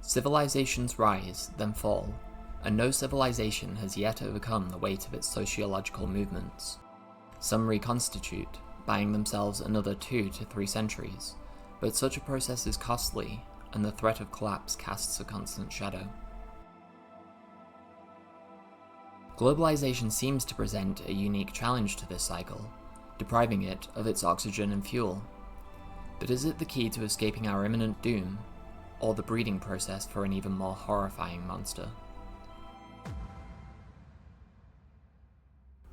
Civilizations rise, then fall, and no civilization has yet overcome the weight of its sociological movements. Some reconstitute, buying themselves another 2 to 3 centuries, but such a process is costly, and the threat of collapse casts a constant shadow. Globalization seems to present a unique challenge to this cycle, depriving it of its oxygen and fuel. But is it the key to escaping our imminent doom, or the breeding process for an even more horrifying monster?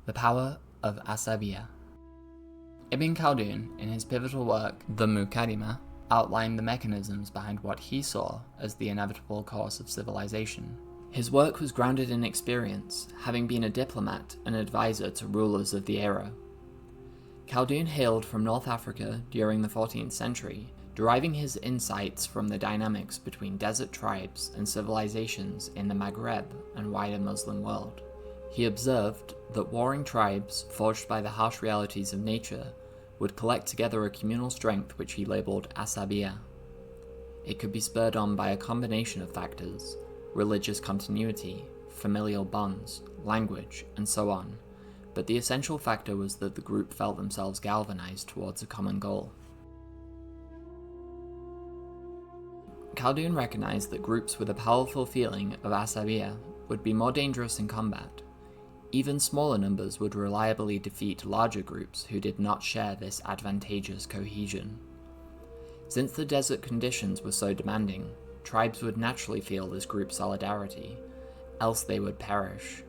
The power of Asabiyyah. Ibn Khaldun, in his pivotal work, The Muqaddimah, outlined the mechanisms behind what he saw as the inevitable course of civilization. His work was grounded in experience, having been a diplomat and advisor to rulers of the era. Khaldun hailed from North Africa during the 14th century, deriving his insights from the dynamics between desert tribes and civilizations in the Maghreb and wider Muslim world. He observed that warring tribes, forged by the harsh realities of nature, would collect together a communal strength which he labelled Asabiyyah. It could be spurred on by a combination of factors: religious continuity, familial bonds, language, and so on, but the essential factor was that the group felt themselves galvanized towards a common goal. Khaldun recognized that groups with a powerful feeling of Asabiyyah would be more dangerous in combat. Even smaller numbers would reliably defeat larger groups who did not share this advantageous cohesion. Since the desert conditions were so demanding, tribes would naturally feel this group solidarity, else they would perish.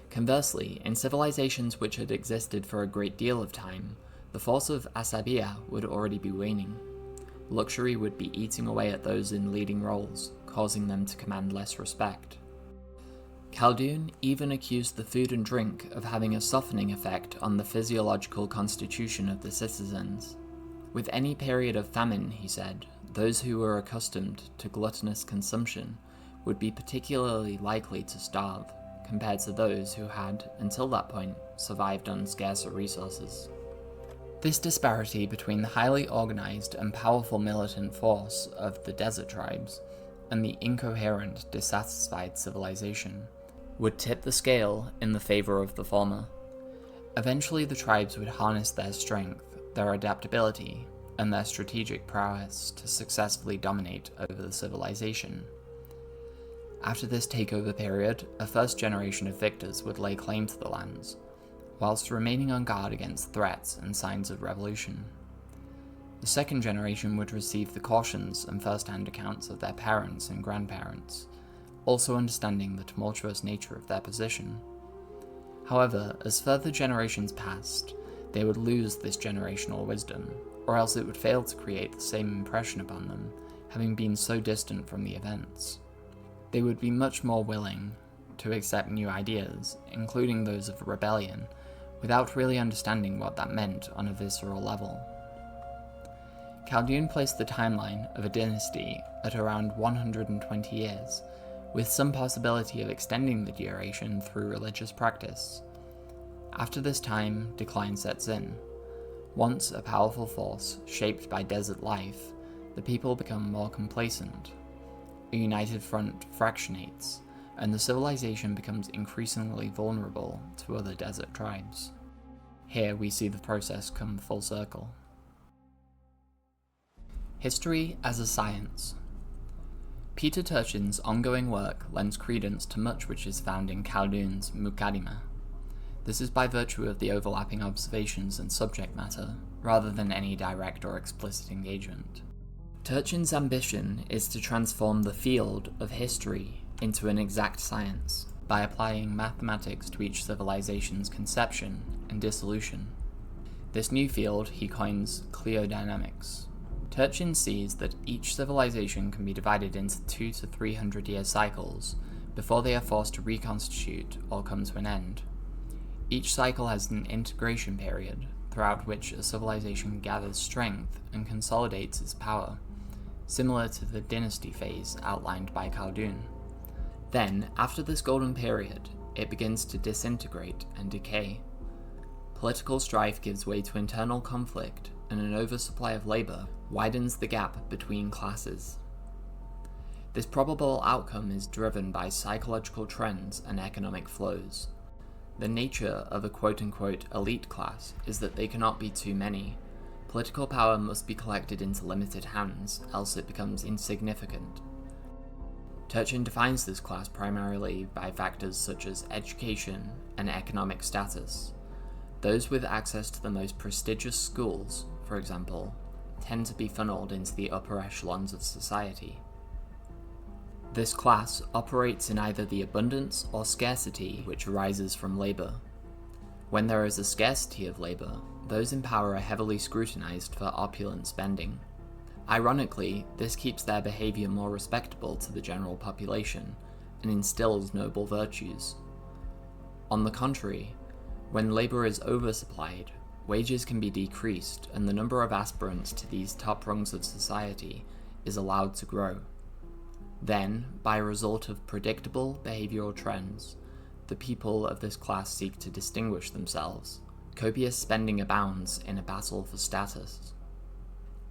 Conversely, in civilizations which had existed for a great deal of time, the force of Asabiyyah would already be waning. Luxury would be eating away at those in leading roles, causing them to command less respect. Khaldun even accused the food and drink of having a softening effect on the physiological constitution of the citizens. With any period of famine, he said, those who were accustomed to gluttonous consumption would be particularly likely to starve, compared to those who had, until that point, survived on scarcer resources. This disparity between the highly organized and powerful militant force of the desert tribes and the incoherent, dissatisfied civilization would tip the scale in the favor of the former. Eventually the tribes would harness their strength, their adaptability, and their strategic prowess to successfully dominate over the civilization. After this takeover period, a first generation of victors would lay claim to the lands, whilst remaining on guard against threats and signs of revolution. The second generation would receive the cautions and first-hand accounts of their parents and grandparents, also understanding the tumultuous nature of their position. However, as further generations passed, they would lose this generational wisdom, or else it would fail to create the same impression upon them, having been so distant from the events. They would be much more willing to accept new ideas, including those of rebellion, without really understanding what that meant on a visceral level. Khaldun placed the timeline of a dynasty at around 120 years, with some possibility of extending the duration through religious practice. After this time, decline sets in. Once a powerful force shaped by desert life, the people become more complacent. A united front fractionates, and the civilization becomes increasingly vulnerable to other desert tribes. Here we see the process come full circle. History as a science. Peter Turchin's ongoing work lends credence to much which is found in Khaldun's Muqaddimah. This is by virtue of the overlapping observations and subject matter, rather than any direct or explicit engagement. Turchin's ambition is to transform the field of history into an exact science, by applying mathematics to each civilization's conception and dissolution. This new field he coins cleodynamics. Turchin sees that each civilization can be divided into 200 to 300 year cycles before they are forced to reconstitute or come to an end. Each cycle has an integration period, throughout which a civilization gathers strength and consolidates its power, similar to the dynasty phase outlined by Khaldun. Then, after this golden period, it begins to disintegrate and decay. Political strife gives way to internal conflict, and an oversupply of labor widens the gap between classes. This probable outcome is driven by psychological trends and economic flows. The nature of a quote-unquote elite class is that they cannot be too many. Political power must be collected into limited hands, else it becomes insignificant. Turchin defines this class primarily by factors such as education and economic status. Those with access to the most prestigious schools, for example, tend to be funneled into the upper echelons of society. This class operates in either the abundance or scarcity which arises from labour. When there is a scarcity of labour, those in power are heavily scrutinised for opulent spending. Ironically, this keeps their behaviour more respectable to the general population and instills noble virtues. On the contrary, when labour is oversupplied, wages can be decreased and the number of aspirants to these top rungs of society is allowed to grow. Then, by a result of predictable behavioural trends, the people of this class seek to distinguish themselves. Copious spending abounds in a battle for status.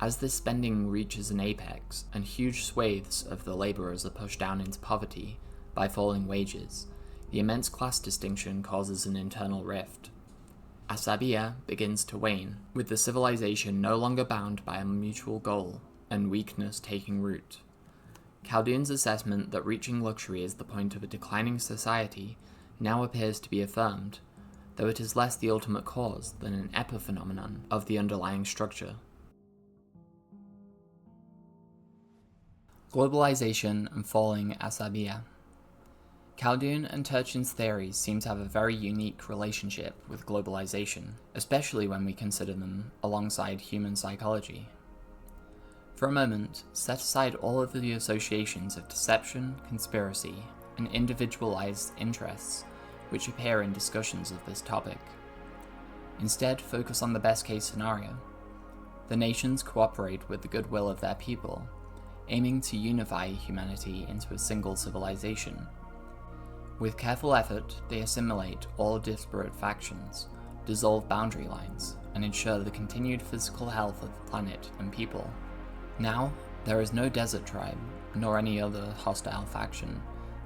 As this spending reaches an apex and huge swathes of the labourers are pushed down into poverty by falling wages, the immense class distinction causes an internal rift. Asabiyyah begins to wane, with the civilization no longer bound by a mutual goal and weakness taking root. Khaldun's assessment that reaching luxury is the point of a declining society now appears to be affirmed, though it is less the ultimate cause than an epiphenomenon of the underlying structure. Globalization and falling Asabiyyah. Khaldun and Turchin's theories seem to have a very unique relationship with globalization, especially when we consider them alongside human psychology. For a moment, set aside all of the associations of deception, conspiracy, and individualized interests which appear in discussions of this topic. Instead, focus on the best-case scenario. The nations cooperate with the goodwill of their people, aiming to unify humanity into a single civilization. With careful effort, they assimilate all disparate factions, dissolve boundary lines, and ensure the continued physical health of the planet and people. Now, there is no desert tribe, nor any other hostile faction,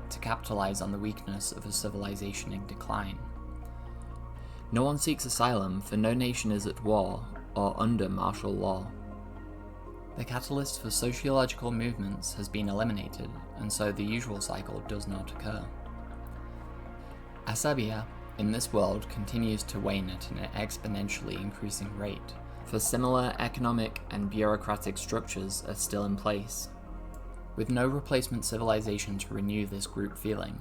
to capitalize on the weakness of a civilization in decline. No one seeks asylum, for no nation is at war or under martial law. The catalyst for sociological movements has been eliminated, and so the usual cycle does not occur. Asabiyyah, in this world, continues to wane at an exponentially increasing rate, for similar economic and bureaucratic structures are still in place. With no replacement civilization to renew this group feeling,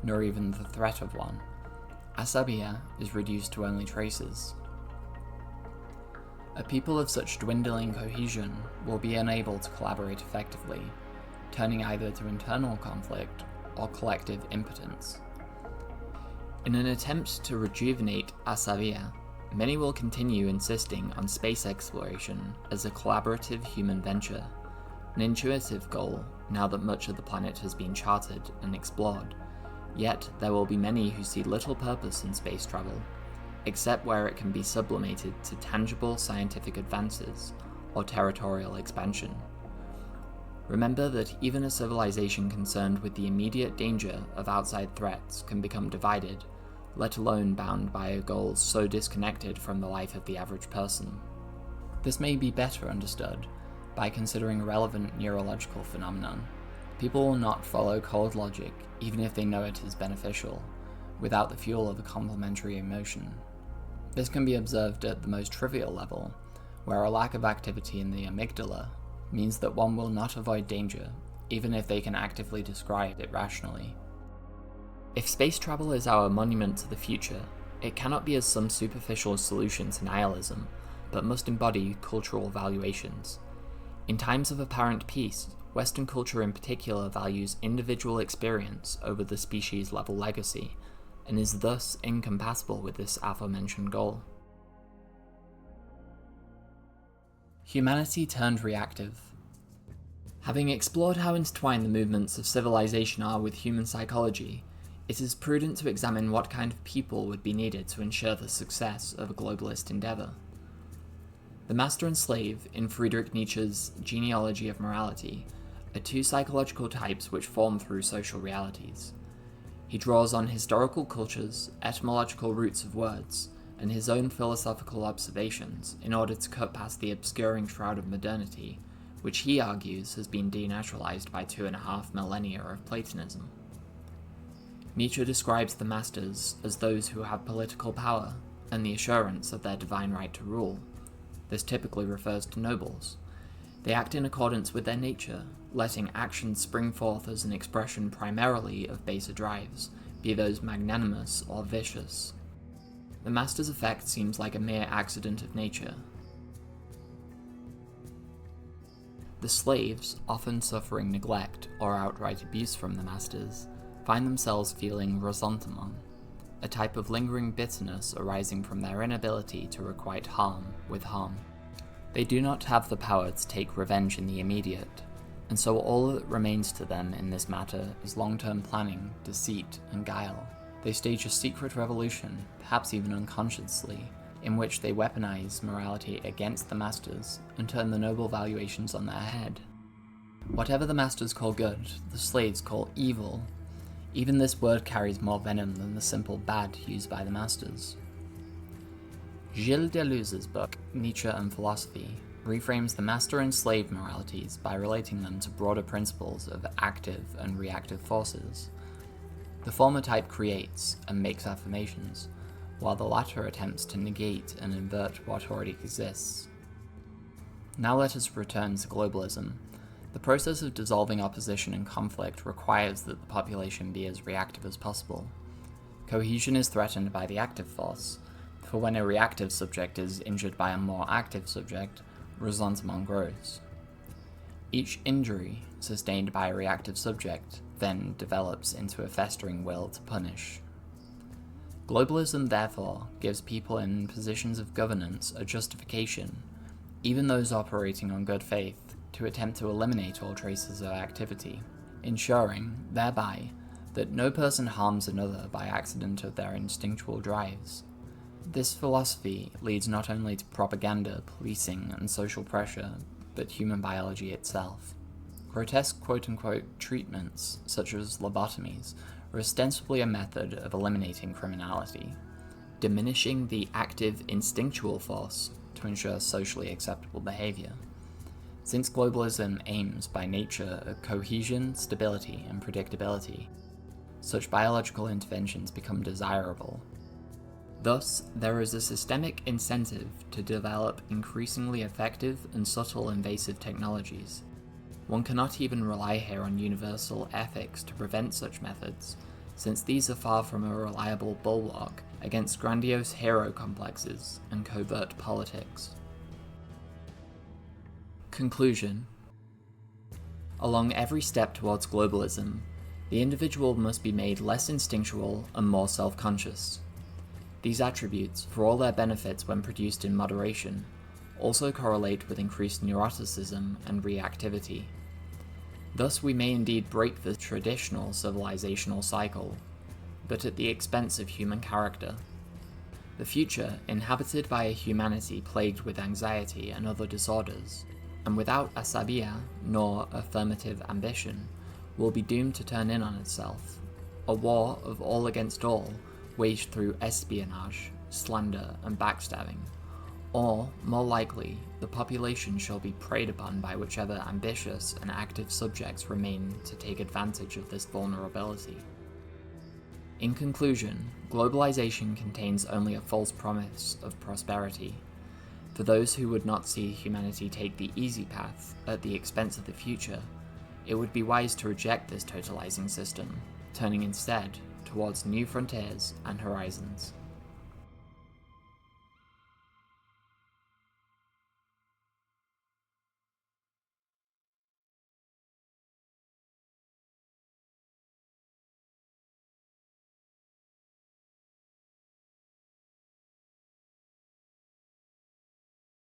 nor even the threat of one, Asabiyyah is reduced to only traces. A people of such dwindling cohesion will be unable to collaborate effectively, turning either to internal conflict or collective impotence. In an attempt to rejuvenate Asabiyyah, many will continue insisting on space exploration as a collaborative human venture, an intuitive goal now that much of the planet has been charted and explored. Yet there will be many who see little purpose in space travel, except where it can be sublimated to tangible scientific advances or territorial expansion. Remember that even a civilization concerned with the immediate danger of outside threats can become divided, let alone bound by a goal so disconnected from the life of the average person. This may be better understood by considering a relevant neurological phenomenon. People will not follow cold logic, even if they know it is beneficial, without the fuel of a complementary emotion. This can be observed at the most trivial level, where a lack of activity in the amygdala means that one will not avoid danger, even if they can actively describe it rationally. If space travel is our monument to the future, it cannot be as some superficial solution to nihilism, but must embody cultural valuations. In times of apparent peace, Western culture in particular values individual experience over the species-level legacy, and is thus incompatible with this aforementioned goal. Humanity turned reactive. Having explored how intertwined the movements of civilization are with human psychology, it is prudent to examine what kind of people would be needed to ensure the success of a globalist endeavour. The master and slave, in Friedrich Nietzsche's Genealogy of Morality, are two psychological types which form through social realities. He draws on historical cultures, etymological roots of words, and his own philosophical observations in order to cut past the obscuring shroud of modernity, which he argues has been denaturalized by 2.5 millennia of Platonism. Nietzsche describes the masters as those who have political power and the assurance of their divine right to rule. This typically refers to nobles. They act in accordance with their nature, letting actions spring forth as an expression primarily of baser drives, be those magnanimous or vicious. The master's effect seems like a mere accident of nature. The slaves, often suffering neglect or outright abuse from the masters, find themselves feeling ressentiment, a type of lingering bitterness arising from their inability to requite harm with harm. They do not have the power to take revenge in the immediate, and so all that remains to them in this matter is long-term planning, deceit, and guile. They stage a secret revolution, perhaps even unconsciously, in which they weaponize morality against the masters and turn the noble valuations on their head. Whatever the masters call good, the slaves call evil. Even this word carries more venom than the simple bad used by the masters. Gilles Deleuze's book, Nietzsche and Philosophy, reframes the master and slave moralities by relating them to broader principles of active and reactive forces. The former type creates and makes affirmations, while the latter attempts to negate and invert what already exists. Now let us return to globalism. The process of dissolving opposition and conflict requires that the population be as reactive as possible. Cohesion is threatened by the active force, for when a reactive subject is injured by a more active subject, ressentiment grows. Each injury sustained by a reactive subject then develops into a festering will to punish. Globalism, therefore, gives people in positions of governance a justification, even those operating on good faith, to attempt to eliminate all traces of activity, ensuring, thereby, that no person harms another by accident of their instinctual drives. This philosophy leads not only to propaganda, policing, and social pressure, but human biology itself. Grotesque quote-unquote treatments, such as lobotomies, are ostensibly a method of eliminating criminality, diminishing the active instinctual force to ensure socially acceptable behavior. Since globalism aims by nature at cohesion, stability, and predictability, such biological interventions become desirable. Thus, there is a systemic incentive to develop increasingly effective and subtle invasive technologies. One cannot even rely here on universal ethics to prevent such methods, since these are far from a reliable bulwark against grandiose hero complexes and covert politics. Conclusion. Along every step towards globalism, the individual must be made less instinctual and more self-conscious. These attributes, for all their benefits when produced in moderation, also correlate with increased neuroticism and reactivity. Thus we may indeed break the traditional civilisational cycle, but at the expense of human character. The future, inhabited by a humanity plagued with anxiety and other disorders, and without asabiyyah nor affirmative ambition, will be doomed to turn in on itself, a war of all against all, waged through espionage, slander, and backstabbing, or, more likely, the population shall be preyed upon by whichever ambitious and active subjects remain to take advantage of this vulnerability. In conclusion, globalization contains only a false promise of prosperity. For those who would not see humanity take the easy path at the expense of the future, it would be wise to reject this totalizing system, turning instead towards new frontiers and horizons.